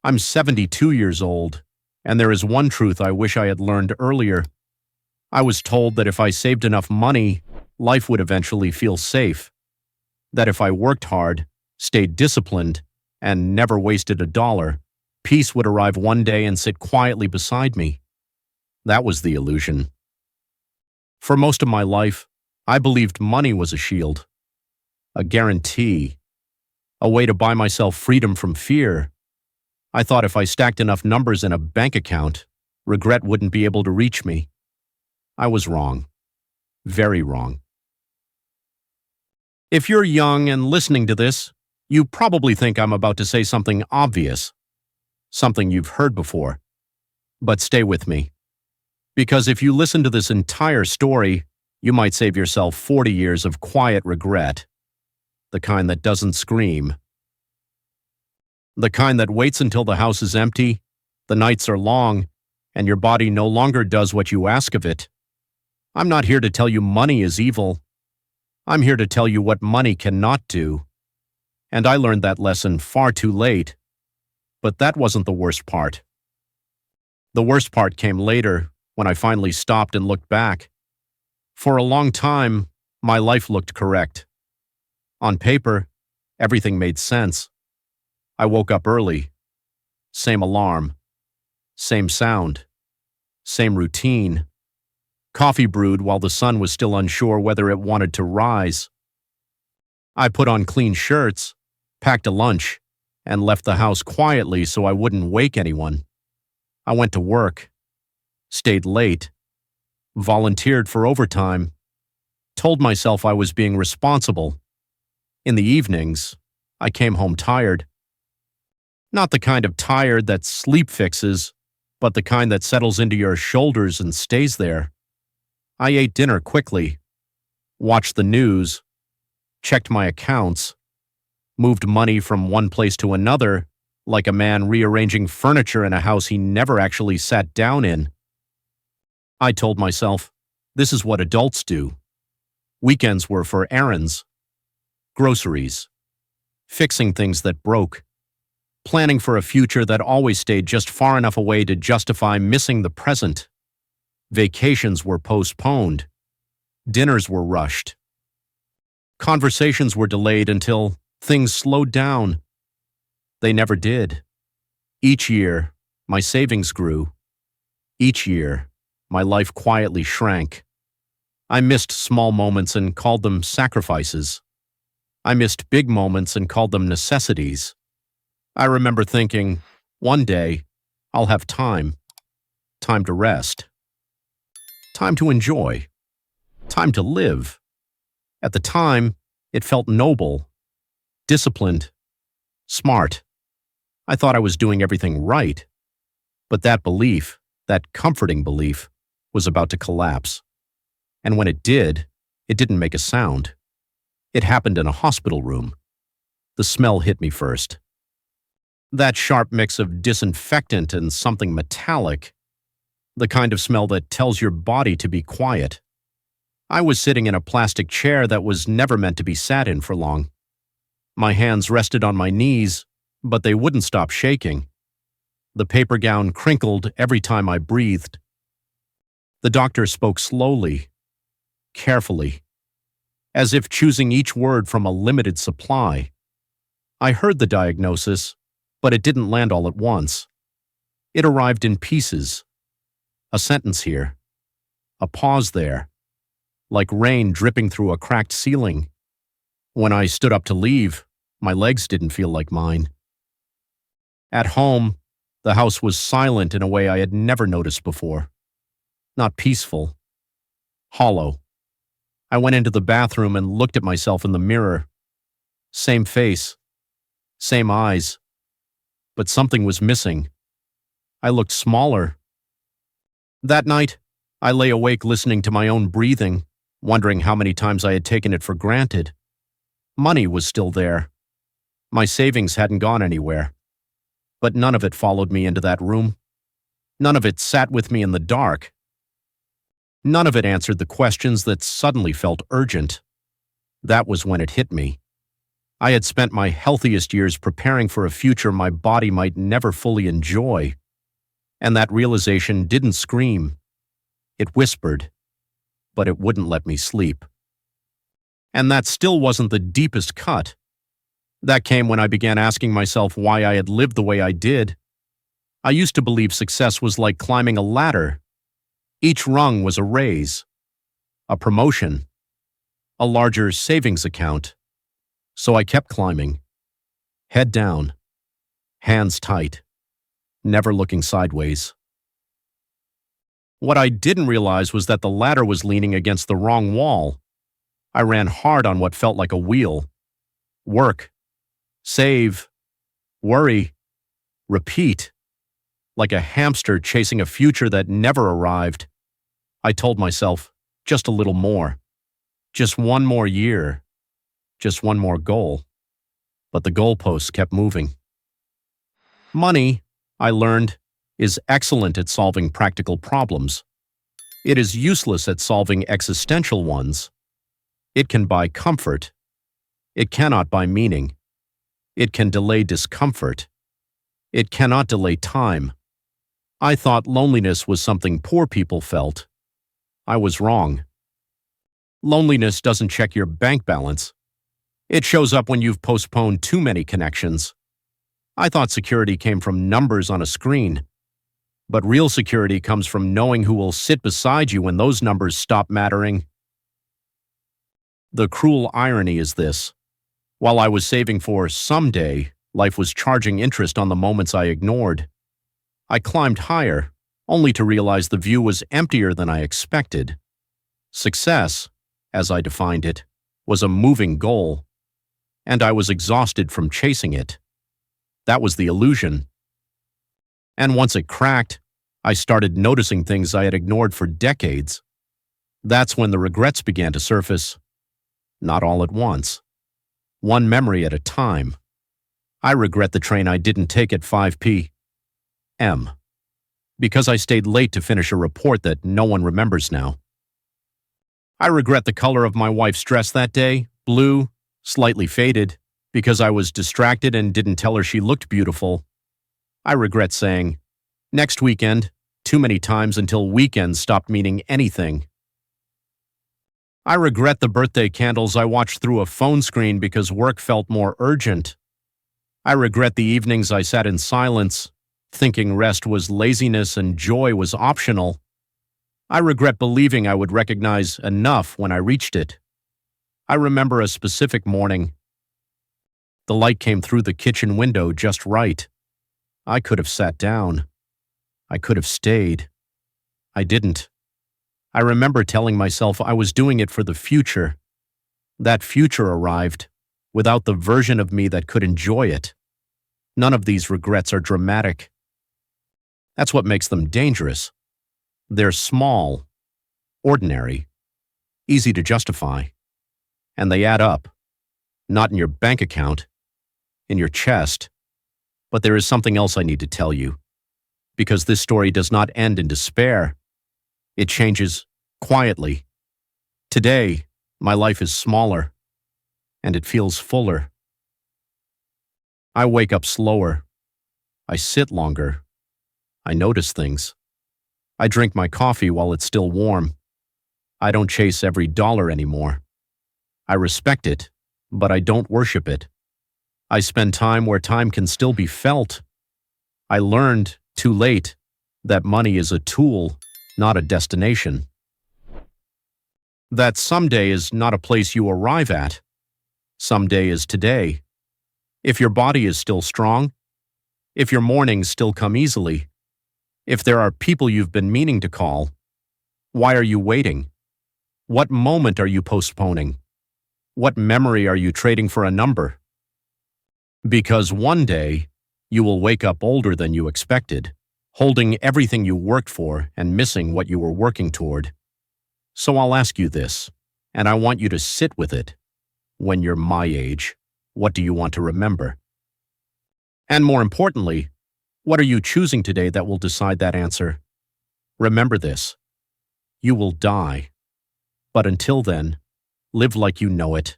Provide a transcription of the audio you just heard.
I'm 72 years old, and there is one truth I wish I had learned earlier. I was told that if I saved enough money, life would eventually feel safe. That if I worked hard, stayed disciplined, and never wasted a dollar, peace would arrive one day and sit quietly beside me. That was the illusion. For most of my life, I believed money was a shield, a guarantee, a way to buy myself freedom from fear. I thought if I stacked enough numbers in a bank account, regret wouldn't be able to reach me. I was wrong. Very wrong. If you're young and listening to this, you probably think I'm about to say something obvious, something you've heard before. But stay with me. Because if you listen to this entire story, you might save yourself 40 years of quiet regret. The kind that doesn't scream. The kind that waits until the house is empty, the nights are long, and your body no longer does what you ask of it. I'm not here to tell you money is evil. I'm here to tell you what money cannot do. And I learned that lesson far too late. But that wasn't the worst part. The worst part came later, when I finally stopped and looked back. For a long time, my life looked correct. On paper, everything made sense. I woke up early. Same alarm. Same sound. Same routine. Coffee brewed while the sun was still unsure whether it wanted to rise. I put on clean shirts, packed a lunch, and left the house quietly so I wouldn't wake anyone. I went to work, stayed late, volunteered for overtime, told myself I was being responsible. In the evenings, I came home tired. Not the kind of tired that sleep fixes, but the kind that settles into your shoulders and stays there. I ate dinner quickly, watched the news, checked my accounts, moved money from one place to another, like a man rearranging furniture in a house he never actually sat down in. I told myself, this is what adults do. Weekends were for errands, groceries, fixing things that broke, planning for a future that always stayed just far enough away to justify missing the present. Vacations were postponed. Dinners were rushed. Conversations were delayed until things slowed down. They never did. Each year, my savings grew. Each year, my life quietly shrank. I missed small moments and called them sacrifices. I missed big moments and called them necessities. I remember thinking, one day, I'll have time. Time to rest. Time to enjoy. Time to live. At the time, it felt noble, disciplined, smart. I thought I was doing everything right. But that belief, that comforting belief, was about to collapse. And when it didn't make a sound. It happened in a hospital room. The smell hit me first. That sharp mix of disinfectant and something metallic. The kind of smell that tells your body to be quiet. I was sitting in a plastic chair that was never meant to be sat in for long. My hands rested on my knees, but they wouldn't stop shaking. The paper gown crinkled every time I breathed. The doctor spoke slowly, carefully, as if choosing each word from a limited supply. I heard the diagnosis, but it didn't land all at once. It arrived in pieces. A sentence here, a pause there, like rain dripping through a cracked ceiling. When I stood up to leave, my legs didn't feel like mine. At home, the house was silent in a way I had never noticed before. Not peaceful, hollow. I went into the bathroom and looked at myself in the mirror. Same face, same eyes, but something was missing. I looked smaller. That night, I lay awake listening to my own breathing, wondering how many times I had taken it for granted. Money was still there. My savings hadn't gone anywhere. But none of it followed me into that room. None of it sat with me in the dark. None of it answered the questions that suddenly felt urgent. That was when it hit me. I had spent my healthiest years preparing for a future my body might never fully enjoy, and that realization didn't scream. It whispered, but it wouldn't let me sleep. And that still wasn't the deepest cut. That came when I began asking myself why I had lived the way I did. I used to believe success was like climbing a ladder. Each rung was a raise, a promotion, a larger savings account. So I kept climbing, head down, hands tight, never looking sideways. What I didn't realize was that the ladder was leaning against the wrong wall. I ran hard on what felt like a wheel. Work, save, worry, repeat. Like a hamster chasing a future that never arrived. I told myself, just a little more. Just one more year. Just one more goal. But the goalposts kept moving. Money, I learned, is excellent at solving practical problems. It is useless at solving existential ones. It can buy comfort. It cannot buy meaning. It can delay discomfort. It cannot delay time. I thought loneliness was something poor people felt. I was wrong. Loneliness doesn't check your bank balance. It shows up when you've postponed too many connections. I thought security came from numbers on a screen. But real security comes from knowing who will sit beside you when those numbers stop mattering. The cruel irony is this. While I was saving for someday, life was charging interest on the moments I ignored. I climbed higher, only to realize the view was emptier than I expected. Success, as I defined it, was a moving goal, and I was exhausted from chasing it. That was the illusion. And once it cracked, I started noticing things I had ignored for decades. That's when the regrets began to surface. Not all at once. One memory at a time. I regret the train I didn't take at 5 p.m. because I stayed late to finish a report that no one remembers now. I regret the color of my wife's dress that day, blue, slightly faded, because I was distracted and didn't tell her she looked beautiful. I regret saying, next weekend, too many times until weekend stopped meaning anything. I regret the birthday candles I watched through a phone screen because work felt more urgent. I regret the evenings I sat in silence, thinking rest was laziness and joy was optional. I regret believing I would recognize enough when I reached it. I remember a specific morning. The light came through the kitchen window just right. I could have sat down. I could have stayed. I didn't. I remember telling myself I was doing it for the future. That future arrived, without the version of me that could enjoy it. None of these regrets are dramatic. That's what makes them dangerous. They're small, ordinary, easy to justify, and they add up. Not in your bank account, in your chest. But there is something else I need to tell you, because this story does not end in despair. It changes quietly. Today, my life is smaller, and it feels fuller. I wake up slower. I sit longer. I notice things. I drink my coffee while it's still warm. I don't chase every dollar anymore. I respect it, but I don't worship it. I spend time where time can still be felt. I learned, too late, that money is a tool, not a destination. That someday is not a place you arrive at. Someday is today. If your body is still strong, if your mornings still come easily, if there are people you've been meaning to call, why are you waiting? What moment are you postponing? What memory are you trading for a number? Because one day, you will wake up older than you expected, holding everything you worked for and missing what you were working toward. So I'll ask you this, and I want you to sit with it. When you're my age, what do you want to remember? And more importantly, what are you choosing today that will decide that answer? Remember this. You will die. But until then, live like you know it.